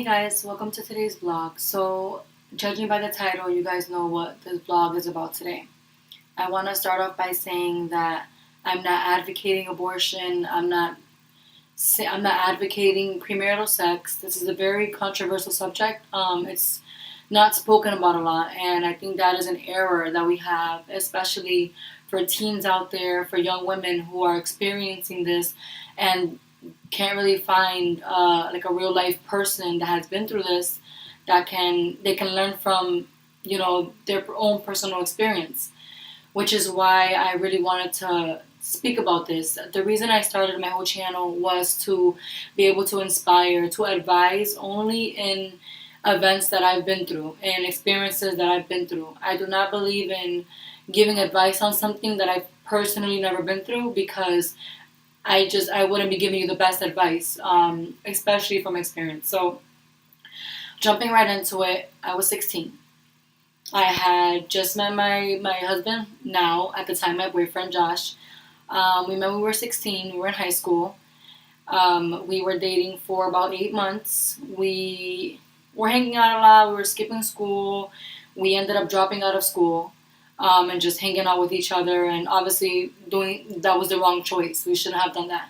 guys, welcome to today's vlog. So, judging by the title, you guys know what this vlog is about today. I want to start off by saying that I'm not advocating abortion. I'm not advocating premarital sex. This is a very controversial subject. It's not spoken about a lot, and I think that is an error that we have, especially for teens out there, for young women who are experiencing this and can't really find like a real life person that has been through this that they can learn from, their own personal experience, which is why I really wanted to speak about this. The reason I started my whole channel was to be able to inspire, to advise only in events that I've been through and experiences that I've been through. I do not believe in giving advice on something that I've personally never been through, because I wouldn't be giving you the best advice, especially from experience. So, jumping right into it, I was 16. I had just met my husband, now, at the time, my boyfriend, Josh. We met when we were 16. We were in high school. We were dating for about 8 months. We were hanging out a lot. We were skipping school. We ended up dropping out of school. And just hanging out with each other, and obviously that was the wrong choice. We shouldn't have done that.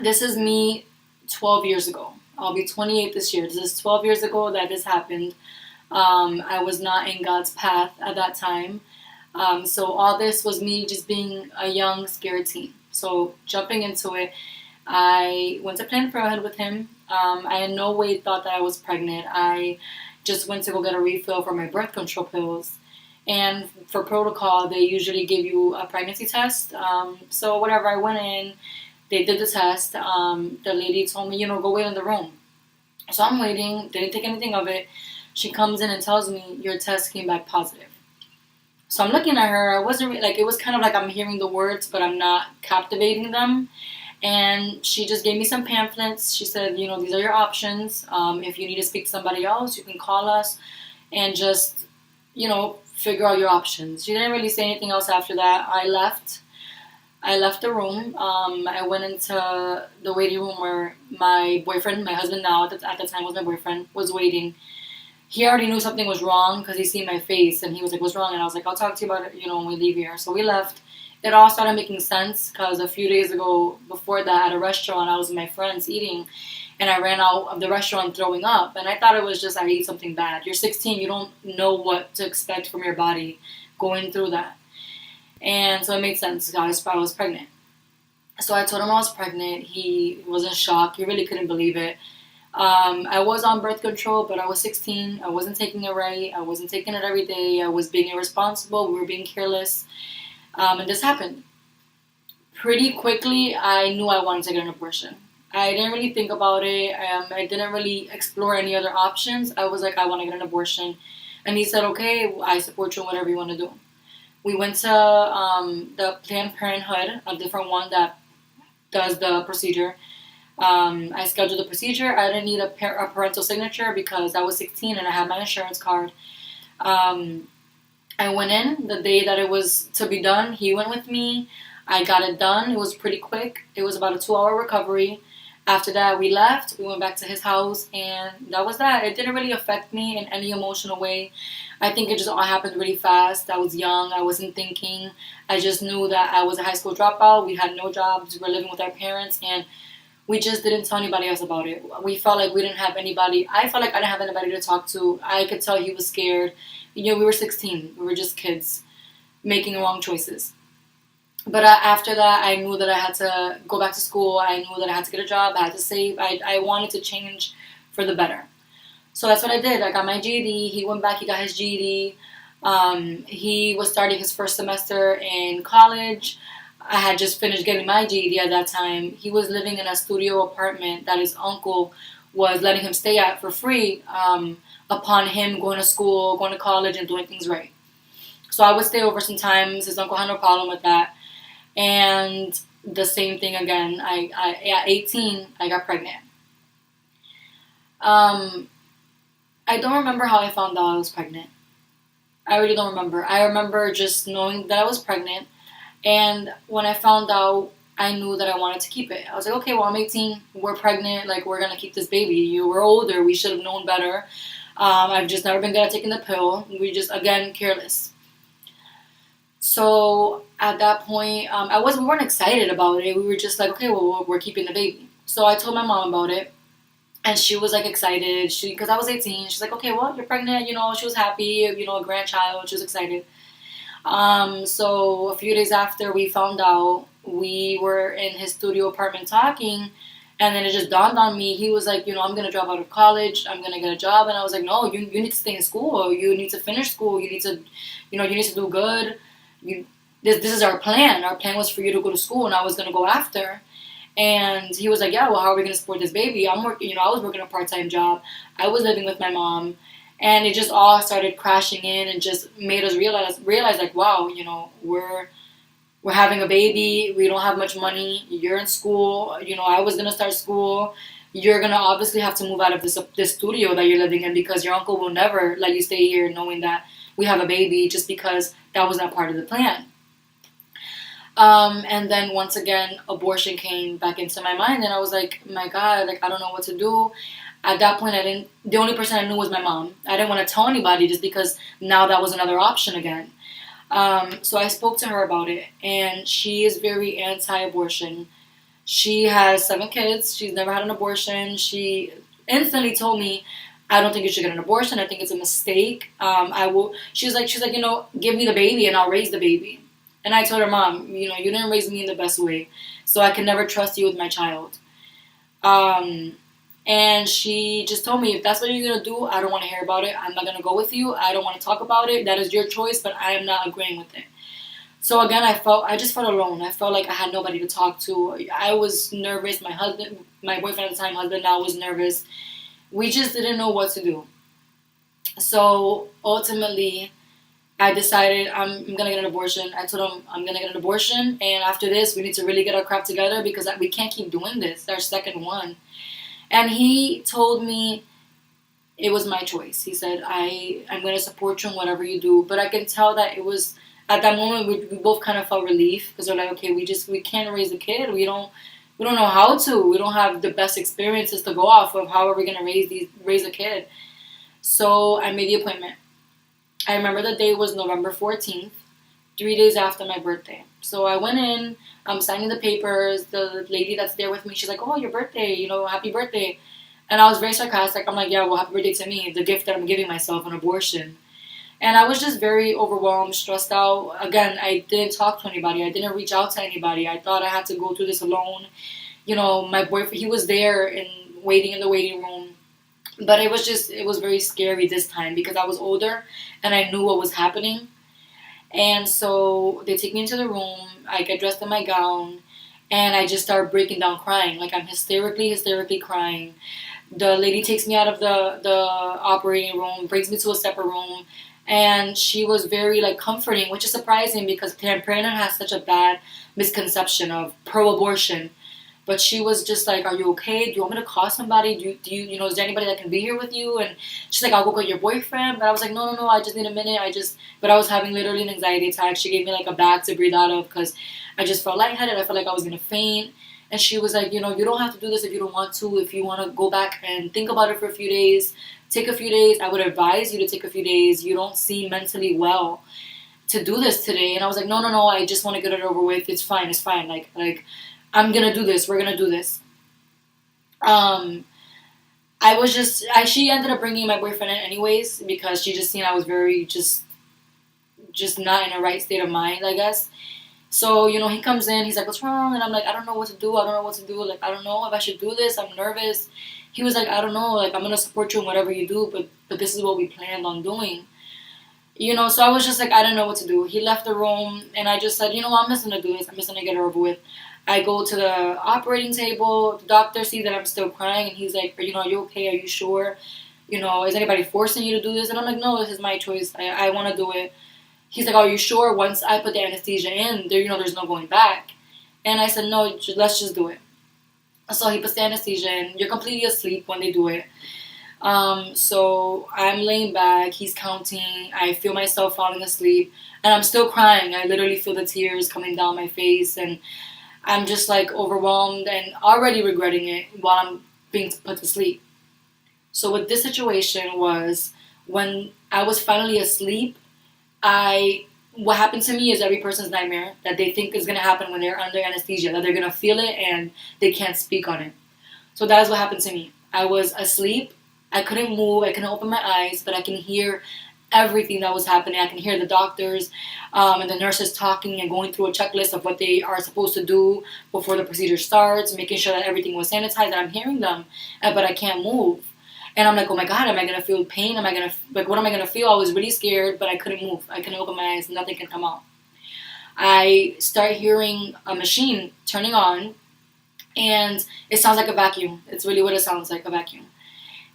This is me 12 years ago. I'll be 28 this year. This is 12 years ago that this happened. I was not in God's path at that time. So all this was me just being a young, scared teen. So jumping into it, I went to Planned Parenthood with him. I in no way thought that I was pregnant. I just went to go get a refill for my birth control pills. And for protocol, they usually give you a pregnancy test. So whatever, I went in, they did the test. The lady told me, go wait in the room. So I'm waiting, didn't think anything of it. She comes in and tells me, your test came back positive. So I'm looking at her. I wasn't it was kind of like I'm hearing the words, but I'm not captivating them. And she just gave me some pamphlets. She said, these are your options. If you need to speak to somebody else, you can call us and just, figure out your options. She didn't really say anything else after that. I left the room. I went into the waiting room where my boyfriend, my husband now, at the time was my boyfriend, was waiting. He already knew something was wrong because he seen my face, and he was like, what's wrong? And I was like, I'll talk to you about it, when we leave here. So we left. It all started making sense because a few days ago, before that, at a restaurant, I was with my friends eating, and I ran out of the restaurant throwing up. And I thought it was just I ate something bad. You're 16, you don't know what to expect from your body going through that. And so it made sense. I was pregnant. So I told him I was pregnant. He was in shock. He really couldn't believe it. I was on birth control, but I was 16. I wasn't taking it right. I wasn't taking it every day. I was being irresponsible. We were being careless. And this happened. Pretty quickly, I knew I wanted to get an abortion. I didn't really think about it. I didn't really explore any other options. I was like, I want to get an abortion. And he said, okay, I support you in whatever you want to do. We went to the Planned Parenthood, a different one that does the procedure. I scheduled the procedure. I didn't need a parental signature because I was 16 and I had my insurance card. I went in the day that it was to be done. He went with me. I got it done. It was pretty quick. It was about a 2-hour recovery. After that, we left. We went back to his house, and that was that. It didn't really affect me in any emotional way. I think it just all happened really fast. I was young. I wasn't thinking. I just knew that I was a high school dropout. We had no jobs. We were living with our parents, and we just didn't tell anybody else about it. We felt like we didn't have anybody. I felt like I didn't have anybody to talk to. I could tell he was scared. We were 16. We were just kids making wrong choices. But after that, I knew that I had to go back to school. I knew that I had to get a job. I had to save. I wanted to change for the better. So that's what I did. I got my GED. He went back. He got his GED. He was starting his first semester in college. I had just finished getting my GED at that time. He was living in a studio apartment that his uncle was letting him stay at for free upon him going to school, going to college, and doing things right. So I would stay over sometimes. His uncle had no problem with that. And the same thing again. At 18, I got pregnant. I don't remember how I found out I was pregnant. I really don't remember. I remember just knowing that I was pregnant. And when I found out, I knew that I wanted to keep it. I was like, okay, well, I'm 18, we're pregnant, like, we're gonna keep this baby. We're older, we should have known better. I've just never been good at taking the pill. We just, again, careless. So at that point, we weren't excited about it. We were just like, okay, well, we're keeping the baby. So I told my mom about it, and she was like excited. Because I was 18, she's like, okay, well, you're pregnant. She was happy. A grandchild. She was excited. So a few days after we found out, we were in his studio apartment talking, and then it just dawned on me. He was like, I'm gonna drop out of college. I'm gonna get a job, and I was like, no, you need to stay in school. You need to finish school. You need to, you need to do good. You, this is our plan. Our plan was for you to go to school, and I was gonna go after. And he was like, yeah, well, how are we gonna support this baby? I'm working. I was working a part-time job. I was living with my mom. And it just all started crashing in and just made us realize like, wow, we're having a baby. We don't have much money. You're in school. I was gonna start school. You're gonna obviously have to move out of this studio that you're living in, because your uncle will never let you stay here knowing that we have a baby, just because that was not part of the plan. And then once again, abortion came back into my mind, and I was like, my God, like, I don't know what to do. At that point, the only person I knew was my mom. I didn't want to tell anybody, just because now that was another option again. So I spoke to her about it, and she is very anti-abortion. She has 7 kids. She's never had an abortion. She instantly told me, I don't think you should get an abortion. I think it's a mistake. She's like, give me the baby and I'll raise the baby. And I told her, Mom, you didn't raise me in the best way, so I can never trust you with my child. And she just told me, if that's what you're going to do, I don't want to hear about it. I'm not going to go with you. I don't want to talk about it. That is your choice, but I am not agreeing with it. So again, I just felt alone. I felt like I had nobody to talk to. I was nervous. My boyfriend at the time, husband now, was nervous. We just didn't know what to do. So ultimately, I decided I'm going to get an abortion. I told him I'm going to get an abortion. And after this, we need to really get our crap together, because we can't keep doing this. Our second one. And he told me it was my choice. He said, I'm going to support you in whatever you do. But I can tell that it was, at that moment, we both kind of felt relief, because we're like, okay, we can't raise a kid. We don't know how to. We don't have the best experiences to go off of. How are we going to raise a kid? So I made the appointment. I remember the day was November 14th, 3 days after my birthday. So I went in, I'm signing the papers. The lady that's there with me, she's like, oh, your birthday, happy birthday. And I was very sarcastic. I'm like, yeah, well, happy birthday to me, the gift that I'm giving myself, an abortion. And I was just very overwhelmed, stressed out. Again, I didn't talk to anybody. I didn't reach out to anybody. I thought I had to go through this alone. My boyfriend, he was there and waiting in the waiting room. But it was very scary this time, because I was older and I knew what was happening. And so they take me into the room. I get dressed in my gown, and I just start breaking down crying. Like, I'm hysterically crying. The lady takes me out of the operating room, brings me to a separate room, and she was very, like, comforting, which is surprising, because Planned Parenthood has such a bad misconception of pro-abortion. But she was just like, are you okay? Do you want me to call somebody? Do you is there anybody that can be here with you? And she's like, I'll go get your boyfriend. But I was like, no, I just need a minute. But I was having literally an anxiety attack. She gave me like a bag to breathe out of, because I just felt lightheaded. I felt like I was going to faint. And she was like, you don't have to do this if you don't want to. If you want to go back and think about it for a few days, take a few days. I would advise you to take a few days. You don't seem mentally well to do this today. And I was like, no, I just want to get it over with. It's fine. Like, I'm going to do this. We're going to do this. She ended up bringing my boyfriend in anyways, because she just seen I was very just not in a right state of mind, I guess. So, he comes in, he's like, what's wrong? And I'm like, I don't know what to do. Like, I don't know if I should do this. I'm nervous. He was like, I don't know. Like, I'm going to support you in whatever you do, but this is what we planned on doing. So I was just like, I didn't know what to do. He left the room, and I just said, I'm just going to do this. I'm just going to get it over with. I go to the operating table. The doctor sees that I'm still crying, and he's like, are you okay? Are you sure? Is anybody forcing you to do this? And I'm like, no, this is my choice. I want to do it. He's like, are you sure? Once I put the anesthesia in, there's no going back. And I said, no, let's just do it. So he puts the anesthesia in. You're completely asleep when they do it. So I'm laying back. He's counting. I feel myself falling asleep. And I'm still crying. I literally feel the tears coming down my face. And I'm just like overwhelmed and already regretting it while I'm being put to sleep. So with this situation was when I was finally asleep, I what happened to me is every person's nightmare that they think is gonna happen when they're under anesthesia, that they're gonna feel it and they can't speak on it. So that is what happened to me. I was asleep. I couldn't move. I couldn't open my eyes, but I can hear everything that was happening. I can hear the doctors and the nurses talking and going through a checklist of what they are supposed to do before the procedure starts, making sure that everything was sanitized. And I'm hearing them, but I can't move. And I'm like, oh my God, am I gonna feel pain? Am I gonna like what am I gonna feel? I was really scared, but I couldn't move. I couldn't open my eyes. Nothing can come out. I start hearing a machine turning on, and it sounds like a vacuum. It's really what it sounds like, a vacuum.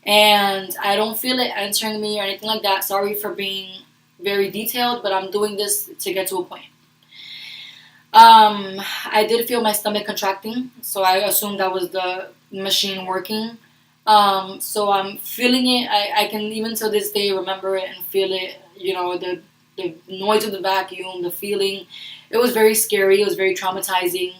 And I don't feel it entering me or anything like that. Sorry for being very detailed, but I'm doing this to get to a point. I did feel my stomach contracting, so I assumed that was the machine working. So I'm feeling it. I can even to this day remember it and feel it. You know, the noise of the vacuum, the feeling. It was very scary. It was very traumatizing.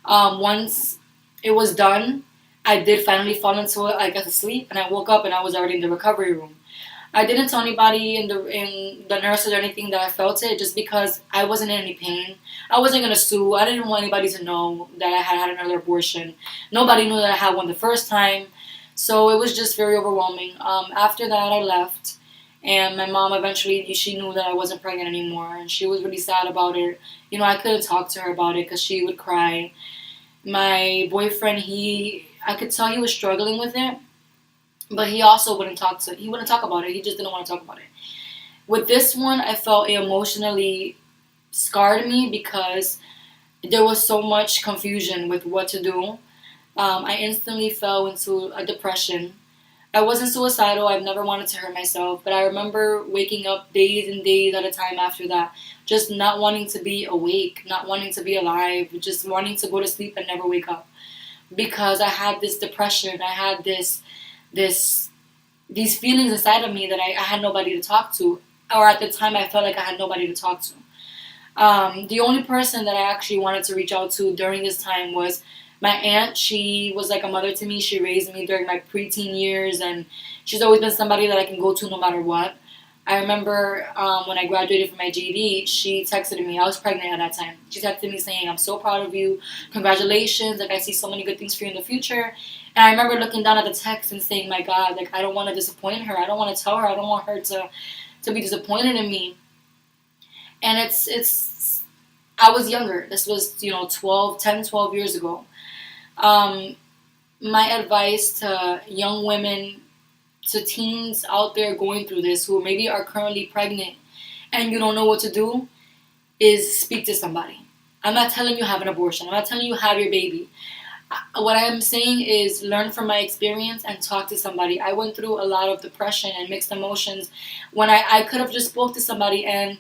Once it was done, I did finally fall into it. I got to sleep, and I woke up, and I was already in the recovery room. I didn't tell anybody in the nurses or anything that I felt it, just because I wasn't in any pain. I wasn't gonna sue. I didn't want anybody to know that I had had another abortion. Nobody knew that I had one the first time, so it was just very overwhelming. After that, I left, and my mom eventually she knew that I wasn't pregnant anymore, and she was really sad about it. You know, I couldn't talk to her about it because she would cry. My boyfriend, I could tell he was struggling with it, but he also he wouldn't talk about it. He just didn't want to talk about it. With this one, I felt it emotionally scarred me because there was so much confusion with what to do. I instantly fell into a depression. I wasn't suicidal. I've never wanted to hurt myself, but I remember waking up days and days at a time after that, just not wanting to be awake, not wanting to be alive, just wanting to go to sleep and never wake up, because I had this depression. I had this these feelings inside of me that I had nobody to talk to, or at the time I felt like I had nobody to talk to. The only person that I actually wanted to reach out to during this time was my aunt. She was like a mother to me. She raised me during my preteen years, and she's always been somebody that I can go to no matter what. I remember when I graduated from my GED, she texted me. I was pregnant at that time. She texted me saying, "I'm so proud of you. Congratulations. Like, I see so many good things for you in the future." And I remember looking down at the text and saying, "My God, like, I don't want to disappoint her. I don't want to tell her. I don't want her to be disappointed in me." And I was younger. This was, 12 years ago. Um, my advice to young women, to teens out there going through this who maybe are currently pregnant and you don't know what to do, is speak to somebody. I'm not telling you have an abortion. I'm not telling you have your baby. What I am saying is learn from my experience and talk to somebody. I went through a lot of depression and mixed emotions when I could have just spoke to somebody, and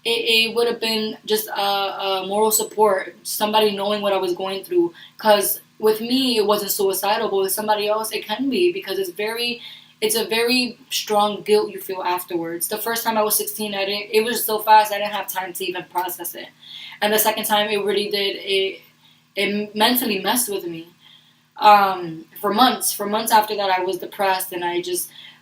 it would have been just a moral support, somebody knowing what I was going through. Because with me, it wasn't suicidal, but with somebody else, it can be, because it's a very strong guilt you feel afterwards. The first time I was 16, it was so fast, I didn't have time to even process it. And the second time, it really did, it mentally messed with me. For months after that, I was depressed, and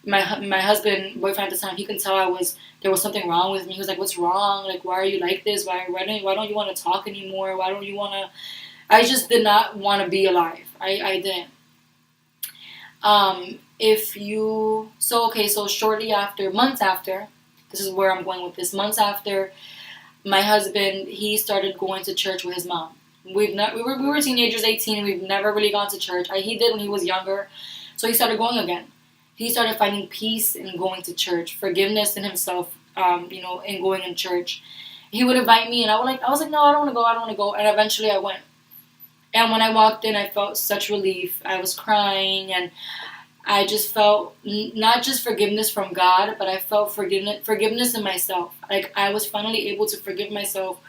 my husband, boyfriend at the time, he could tell there was something wrong with me. He was like, "What's wrong? Like, why are you like this? Why don't you want to talk anymore? Why don't you want to?" I just did not want to be alive. I didn't. So shortly after, months after, this is where I'm going with this. Months after, my husband, he started going to church with his mom. We were teenagers, 18. We've never really gone to church. He did when he was younger, so he started going again. He started finding peace in going to church, forgiveness in himself, in going in church. He would invite me, and I was like, no, I don't want to go. And eventually I went. And when I walked in, I felt such relief. I was crying, and I just felt not just forgiveness from God, but I felt forgiveness in myself. Like, I was finally able to forgive myself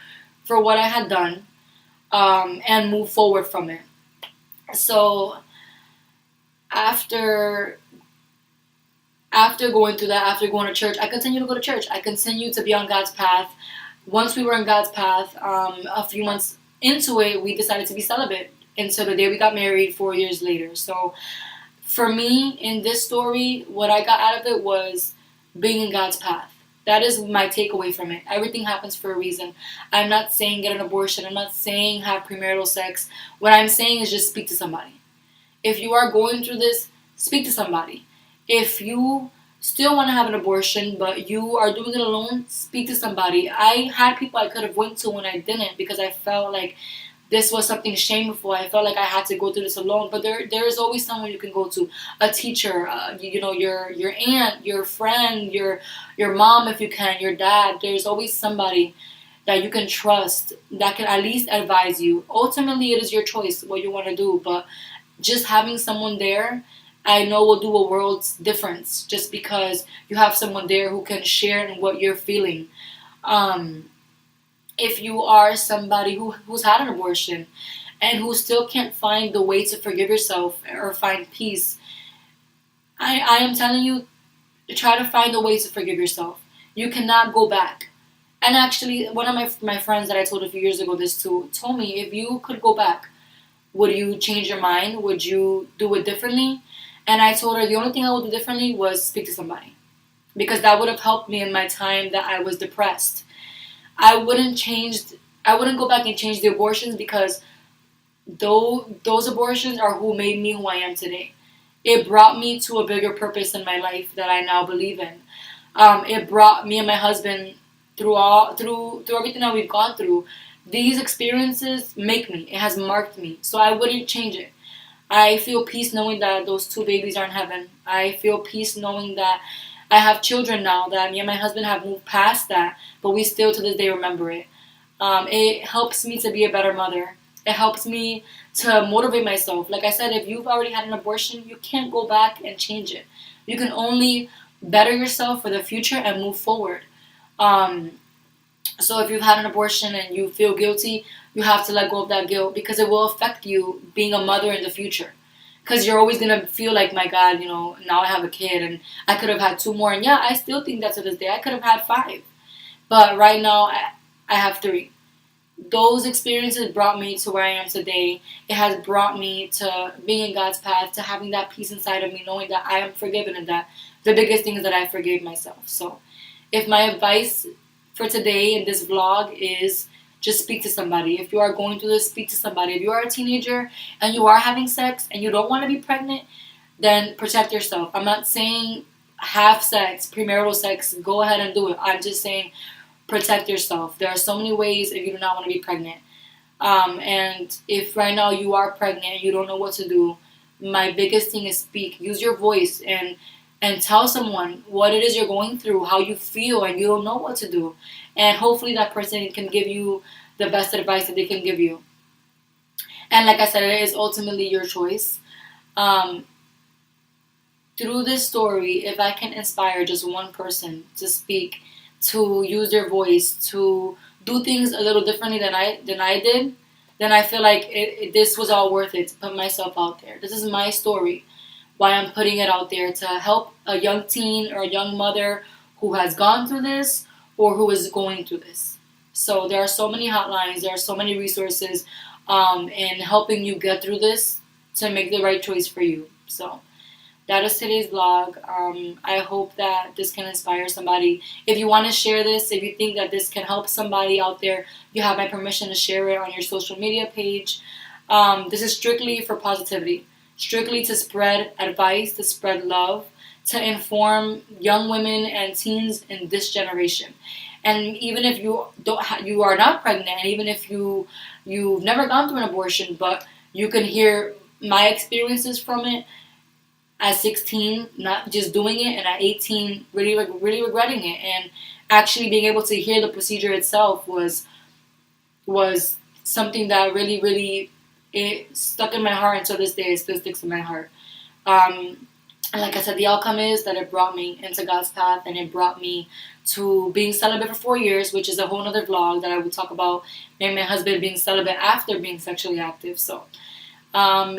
for what I had done, and move forward from it. So after going through that, after going to church, I continued to go to church. I continued to be on God's path. Once we were on God's path, a few months into it, we decided to be celibate until the day we got married 4 years later. So for me, in this story, what I got out of it was being in God's path. That is my takeaway from it. Everything happens for a reason. I'm not saying get an abortion. I'm not saying have premarital sex. What I'm saying is just speak to somebody. If you are going through this, speak to somebody. If you still want to have an abortion, but you are doing it alone, speak to somebody. I had people I could have went to when I didn't, because I felt like this was something shameful. I felt like I had to go through this alone. But there is always someone you can go to, a teacher, your aunt, your friend, your mom if you can, your dad. There's always somebody that you can trust that can at least advise you. Ultimately, it is your choice what you want to do, but just having someone there, I know will do a world's difference, just because you have someone there who can share in what you're feeling. Um, if you are somebody who's had an abortion and who still can't find the way to forgive yourself or find peace, I am telling you, try to find a way to forgive yourself. You cannot go back. And actually, one of my friends that I told a few years ago this to told me, if you could go back, would you change your mind? Would you do it differently? And I told her the only thing I would do differently was speak to somebody, because that would have helped me in my time that I was depressed. I wouldn't change. I wouldn't go back and change the abortions, because though those abortions are who made me who I am today. It brought me to a bigger purpose in my life that I now believe in. It brought me and my husband through everything that we've gone through. These experiences make me. It has marked me. So I wouldn't change it. I feel peace knowing that those two babies are in heaven. I feel peace knowing that I have children now, that me and my husband have moved past that, but we still to this day remember it. It helps me to be a better mother. It helps me to motivate myself. Like I said, if you've already had an abortion, you can't go back and change it. You can only better yourself for the future and move forward. Um, so if you've had an abortion and you feel guilty, you have to let go of that guilt, because it will affect you being a mother in the future. Because you're always going to feel like, my God, now I have a kid and I could have had two more. And yeah, I still think that to this day. I could have had five. But right now, I have three. Those experiences brought me to where I am today. It has brought me to being in God's path, to having that peace inside of me, knowing that I am forgiven, and that the biggest thing is that I forgave myself. So if my advice for today in this vlog is just speak to somebody. If you are going through this, speak to somebody. If you are a teenager and you are having sex and you don't want to be pregnant, then protect yourself. I'm not saying have sex, premarital sex, go ahead and do it. I'm just saying protect yourself. There are so many ways if you do not want to be pregnant. And if right now you are pregnant and you don't know what to do, my biggest thing is speak. Use your voice and tell someone what it is you're going through, how you feel, and you don't know what to do. And hopefully that person can give you the best advice that they can give you. And like I said, it is ultimately your choice. Um, Through this story, if I can inspire just one person to speak, to use their voice, to do things a little differently than I did, then I feel like this was all worth it to put myself out there. This is my story, why I'm putting it out there, to help a young teen or a young mother who has gone through this or who is going through this. So there are so many hotlines, there are so many resources in helping you get through this to make the right choice for you. So that is today's vlog. I hope that this can inspire somebody. If you want to share this, if you think that this can help somebody out there, you have my permission to share it on your social media page. This is strictly for positivity, strictly to spread advice, to spread love, to inform young women and teens in this generation. And even if you are not pregnant, and even if you've never gone through an abortion, but you can hear my experiences from it. At 16, not just doing it, and at 18, really regretting it, and actually being able to hear the procedure itself was something that really it stuck in my heart, and to this day it still sticks in my heart. And like I said, the outcome is that it brought me into God's path, and it brought me to being celibate for 4 years, which is a whole other vlog that I will talk about. Me and my husband being celibate after being sexually active. So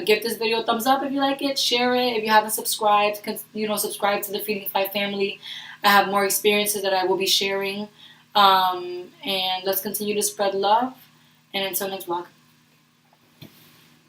give this video a thumbs up if you like it. Share it. If you haven't subscribed, subscribe to the Feeding Five family. I have more experiences that I will be sharing. And let's continue to spread love. And until next vlog.